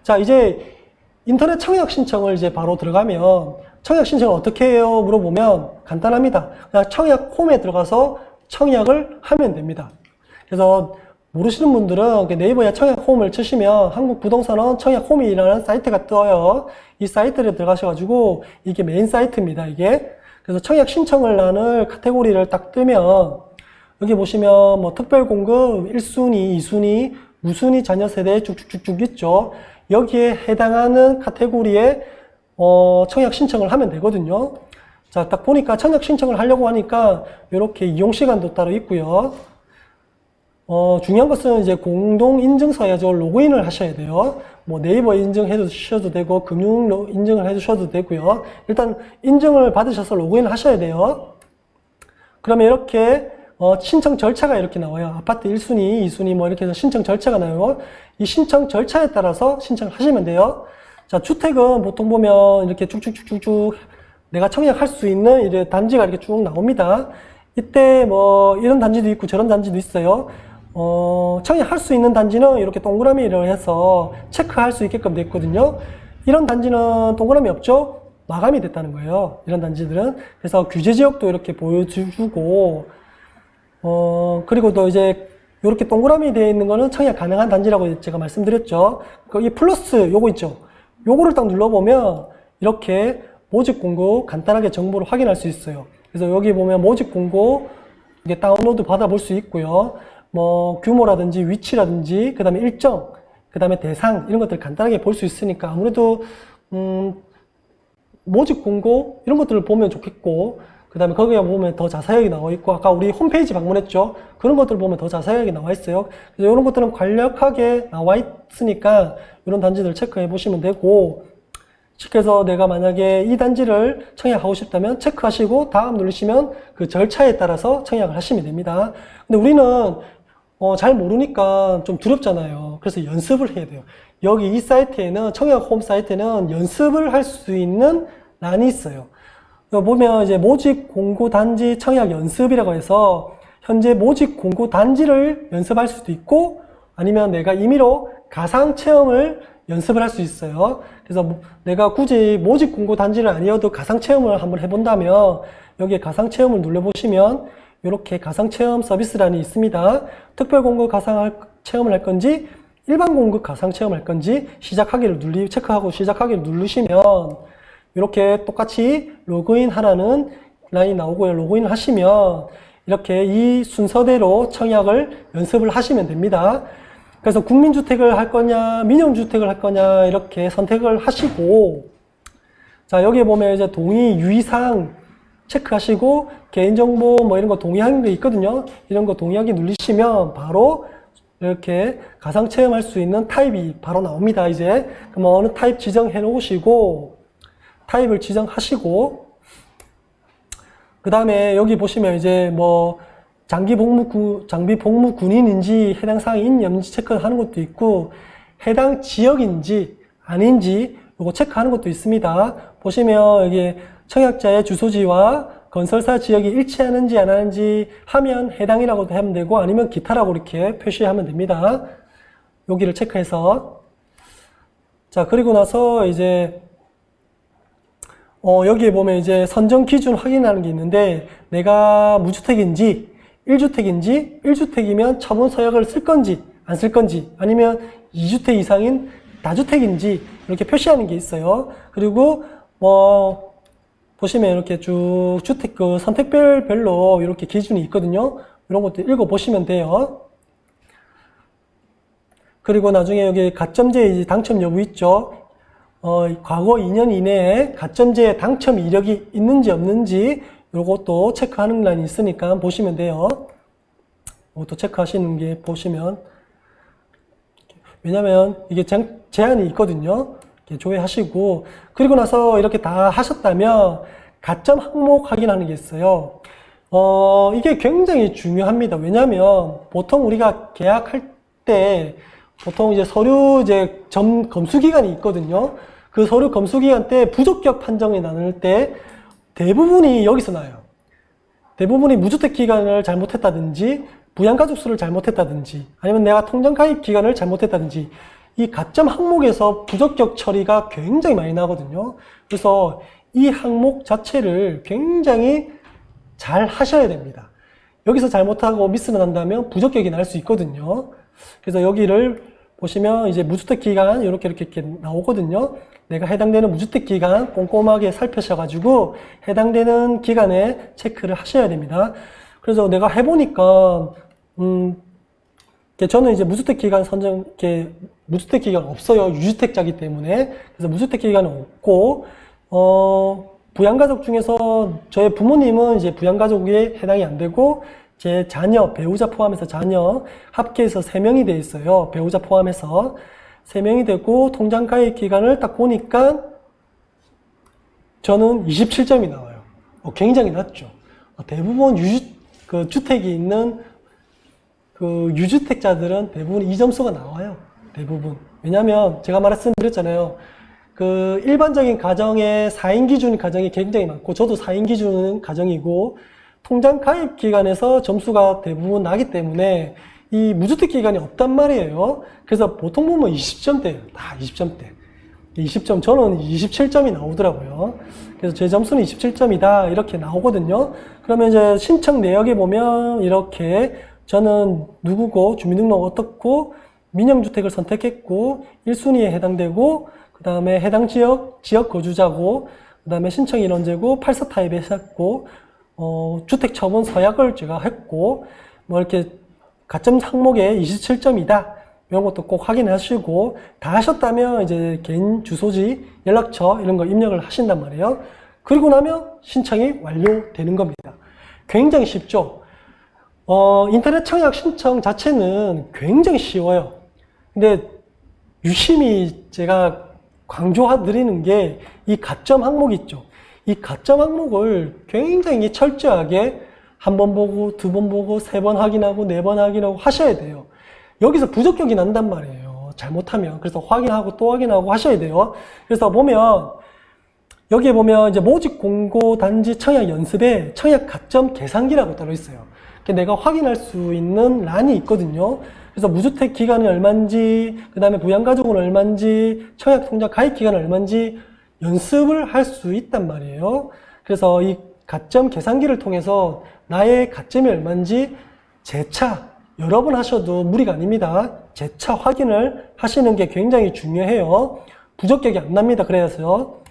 자, 이제 인터넷 청약 신청을 이제 바로 들어가면 청약 신청을 어떻게 해요? 물어보면 간단합니다. 그냥 청약 홈에 들어가서 청약을 하면 됩니다. 그래서 모르시는 분들은 네이버에 청약 홈을 치시면 한국부동산원 청약 홈이라는 사이트가 떠요. 이 사이트를 들어가셔가지고 이게 메인 사이트입니다. 이게. 그래서 청약 신청을 하는 카테고리를 딱 뜨면 여기 보시면 뭐 특별공급 1순위, 2순위, 무순위 자녀 세대 쭉쭉쭉쭉 있죠. 여기에 해당하는 카테고리에 청약 신청을 하면 되거든요. 자, 딱 보니까 청약 신청을 하려고 하니까 이렇게 이용 시간도 따로 있고요. 중요한 것은 이제 공동 인증서에 로그인을 하셔야 돼요. 뭐 네이버 인증해 주셔도 되고 금융 인증을 해 주셔도 되고요. 일단 인증을 받으셔서 로그인을 하셔야 돼요. 그러면 이렇게 신청 절차가 이렇게 나와요. 아파트 1순위, 2순위 뭐 이렇게 해서 신청 절차가 나와요. 이 신청 절차에 따라서 신청을 하시면 돼요. 자, 주택은 보통 보면 이렇게 쭉쭉쭉쭉 내가 청약할 수 있는 이래 단지가 이렇게 쭉 나옵니다. 이때 뭐 이런 단지도 있고 저런 단지도 있어요. 청약할 수 있는 단지는 이렇게 동그라미를 해서 체크할 수 있게끔 됐거든요. 이런 단지는 동그라미 없죠? 마감이 됐다는 거예요. 이런 단지들은. 그래서 규제 지역도 이렇게 보여주고, 그리고 또 이제 이렇게 동그라미 되어 있는 거는 청약 가능한 단지라고 제가 말씀드렸죠. 이 플러스 요거 있죠. 요거를 딱 눌러보면 이렇게 모집 공고 간단하게 정보를 확인할 수 있어요. 그래서 여기 보면 모집 공고 이게 다운로드 받아볼 수 있고요. 뭐 규모라든지 위치라든지 그 다음에 일정, 그 다음에 대상 이런 것들 간단하게 볼 수 있으니까 아무래도 모집 공고 이런 것들을 보면 좋겠고, 그 다음에 거기에 보면 더 자세하게 나와 있고, 아까 우리 홈페이지 방문했죠. 그런 것들 보면 더 자세하게 나와 있어요. 그래서 이런 것들은 간략하게 나와 있으니까 이런 단지들 체크해 보시면 되고, 그래서 내가 만약에 이 단지를 청약하고 싶다면 체크하시고 다음 누르시면 그 절차에 따라서 청약을 하시면 됩니다. 근데 우리는 잘 모르니까 좀 두렵잖아요. 그래서 연습을 해야 돼요. 여기 이 사이트에는, 청약 홈 사이트에는 연습을 할 수 있는 란이 있어요. 여기 보면 이제 모집 공고 단지 청약 연습이라고 해서 현재 모집 공고 단지를 연습할 수도 있고, 아니면 내가 임의로 가상 체험을 연습을 할 수 있어요. 그래서 내가 굳이 모집 공고 단지는 아니어도 가상 체험을 한번 해본다면 여기에 가상 체험을 눌러보시면 이렇게 가상 체험 서비스란이 있습니다. 특별 공급 가상 체험을 할 건지 일반 공급 가상 체험을 할 건지 시작하기를 체크하고 시작하기를 누르시면 이렇게 똑같이 로그인 하라는 란이 나오고요. 로그인을 하시면 이렇게 이 순서대로 청약을 연습을 하시면 됩니다. 그래서 국민주택을 할 거냐, 민영주택을 할 거냐, 이렇게 선택을 하시고, 자, 여기에 보면 이제 동의, 유의사항 체크하시고, 개인정보 뭐 이런 거 동의하는 게 있거든요. 이런 거 동의하기 누르시면 바로 이렇게 가상 체험할 수 있는 타입이 바로 나옵니다, 이제. 그럼 어느 타입 지정해 놓으시고, 타입을 지정하시고, 그 다음에 여기 보시면 이제 뭐, 장기 복무 군인인지 해당 사항이 있는지 체크하는 것도 있고, 해당 지역인지 아닌지 이거 체크하는 것도 있습니다. 보시면 여기 청약자의 주소지와 건설사 지역이 일치하는지 안 하는지 하면 해당이라고 하면 되고, 아니면 기타라고 이렇게 표시하면 됩니다. 여기를 체크해서. 자, 그리고 나서 이제 여기에 보면 이제 선정 기준 확인하는 게 있는데, 내가 무주택인지 1주택인지, 1주택이면 처분 서약을 쓸 건지, 안 쓸 건지, 아니면 2주택 이상인 다주택인지, 이렇게 표시하는 게 있어요. 그리고, 보시면 이렇게 쭉 주택, 선택별로 이렇게 기준이 있거든요. 이런 것도 읽어보시면 돼요. 그리고 나중에 여기 가점제 당첨 여부 있죠. 과거 2년 이내에 가점제 당첨 이력이 있는지 없는지, 요것도 체크하는 란이 있으니까 보시면 돼요. 이것도 체크하시는 게 보시면. 왜냐면 이게 제한이 있거든요. 이렇게 조회하시고. 그리고 나서 이렇게 다 하셨다면 가점 항목 확인하는 게 있어요. 이게 굉장히 중요합니다. 왜냐면 보통 우리가 계약할 때 보통 이제 서류 검수 기간이 있거든요. 그 서류 검수 기간 때 부적격 판정이 나눌 때 대부분이 여기서 나요. 대부분이 무주택 기간을 잘못했다든지, 부양가족 수를 잘못했다든지, 아니면 내가 통장가입 기간을 잘못했다든지, 이 가점 항목에서 부적격 처리가 굉장히 많이 나거든요. 그래서 이 항목 자체를 굉장히 잘 하셔야 됩니다. 여기서 잘못하고 미스를 난다면 부적격이 날 수 있거든요. 그래서 여기를 보시면 이제 무주택 기간 이렇게 나오거든요. 내가 해당되는 무주택 기간 꼼꼼하게 살펴셔가지고 해당되는 기간에 체크를 하셔야 됩니다. 그래서 내가 해보니까 저는 이제 무주택 기간 선정, 무주택 기간 없어요. 유주택자이기 때문에. 그래서 무주택 기간은 없고, 부양가족 중에서 저의 부모님은 이제 부양가족에 해당이 안 되고, 제 자녀, 배우자 포함해서 자녀 합계해서 3명이 돼 있어요. 배우자 포함해서 3명이 되고, 통장 가입 기간을 딱 보니까 저는 27점이 나와요. 굉장히 낮죠. 대부분 주택이 있는 유주택자들은 대부분 이 점수가 나와요. 대부분. 왜냐면 제가 말씀드렸잖아요. 일반적인 가정에 4인 기준 가정이 굉장히 많고, 저도 4인 기준 가정이고, 통장 가입 기간에서 점수가 대부분 나기 때문에 이 무주택 기간이 없단 말이에요. 그래서 보통 보면 20점대예요. 다 20점대. 20점, 저는 27점이 나오더라고요. 그래서 제 점수는 27점이다. 이렇게 나오거든요. 그러면 이제 신청 내역에 보면 이렇게 저는 누구고, 주민등록 어떻고, 민영주택을 선택했고, 1순위에 해당되고, 그 다음에 해당 지역 거주자고, 그 다음에 신청일 언제고, 8서 타입에 했고, 주택 처분 서약을 제가 했고, 뭐 이렇게 가점 항목에 27점이다. 이런 것도 꼭 확인하시고, 다 하셨다면 이제 개인 주소지, 연락처 이런 거 입력을 하신단 말이에요. 그리고 나면 신청이 완료되는 겁니다. 굉장히 쉽죠? 인터넷 청약 신청 자체는 굉장히 쉬워요. 근데 유심히 제가 강조드리는 게 이 가점 항목이 있죠. 이 가점 항목을 굉장히 철저하게 한 번 보고, 두 번 보고, 3번 확인하고, 4번 확인하고 하셔야 돼요. 여기서 부적격이 난단 말이에요. 잘못하면. 그래서 확인하고 또 확인하고 하셔야 돼요. 그래서 보면, 여기에 보면 이제 모집 공고 단지 청약 연습에 청약 가점 계산기라고 따로 있어요. 내가 확인할 수 있는 란이 있거든요. 그래서 무주택 기간이 얼마인지, 그 다음에 부양가족은 얼마인지, 청약 통장 가입 기간은 얼마인지 연습을 할 수 있단 말이에요. 그래서 이 가점 계산기를 통해서 나의 가점이 얼마인지 재차 여러 번 하셔도 무리가 아닙니다. 재차 확인을 하시는 게 굉장히 중요해요. 부적격이 안 납니다. 그래서